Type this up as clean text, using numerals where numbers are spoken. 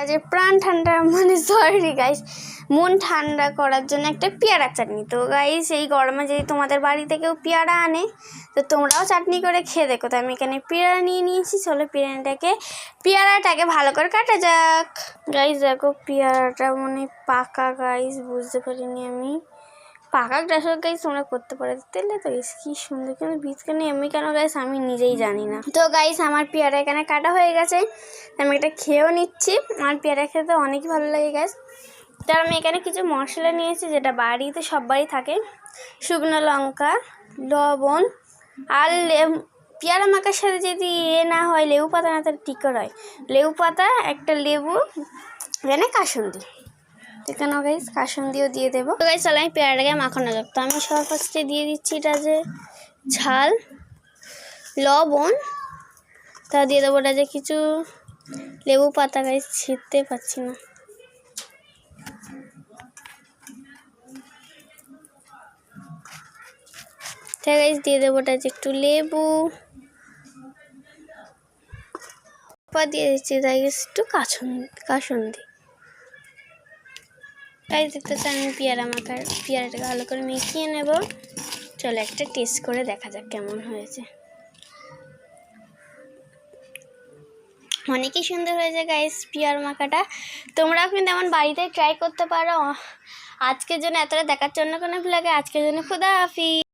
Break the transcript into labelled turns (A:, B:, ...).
A: যে প্রাণ ঠান্ডা মানে সরি গাইস, মন ঠান্ডা করার জন্য একটা পেয়ারা চাটনি। তো গাইস এই গরমে যদি তোমাদের বাড়িতে কেউ পেয়ারা আনে তো তোমরাও চাটনি করে খেয়ে দেখো। তো আমি এখানে পেয়ারা নিয়ে নিয়েছি, চলো পেয়ারাটাকে ভালো করে কাটা যাক। গাইস দেখো পেয়ারাটা মানে পাকা গাইস, বুঝতে পারিনি আমি পাকা গ্রাসক গাইস তোমরা করতে পারো তেলে। তো গাইস কি সুন্দর, কিন্তু বীজখানে এমনি কেন গাইস আমি নিজেই জানি না। তো গাইস আমার পেয়ারা এখানে কাটা হয়ে গেছে, আমি এটা খেয়েও নিচ্ছি। আমার পেয়ারা খেতে অনেকই ভালো লাগে গাইস। তার আমি এখানে কিছু মশলা নিয়েছি যেটা বাড়িতে সবারই থাকে, শুকনো লঙ্কা, লবণ আর পেয়ারা মাখার সাথে যদি না হয় লেবু পাতা না তাহলে টিকর হয়, লেবু পাতা একটা লেবু এখানে কাসুন্দি, এখানে গাইস কাসুন্দিও দিয়ে দেবো। তো গাইস চলো আমি পেয়ারাটাকে মাখানো যাক। তো আমি সবার ফার্স্টে দিয়ে দিচ্ছি এটা যে ঝাল, লবণ, তা দিয়ে দেবো এটা যে কিছু লেবু পাতা। গাইস ছিঁড়তে পারছি না, ঠিক গাইস দিয়ে দেবো এটা যে একটু লেবু, দিয়ে দিচ্ছি তাই একটু কাসুন্দি। তাই দেখতে আমি পেয়ারাটাকে ভালো করে মিশিয়ে নেব। চলো একটা টেস্ট করে দেখা যাক কেমন হয়েছে। অনেকই সুন্দর হয়েছে গাইস পেয়ারা মাখাটা, তোমরাও কিন্তু এমন বাড়িতে ট্রাই করতে পারো। আজকের জন্য এতটা দেখার জন্য কোনো লাগে, আজকের জন্য খুদা হাফিজ।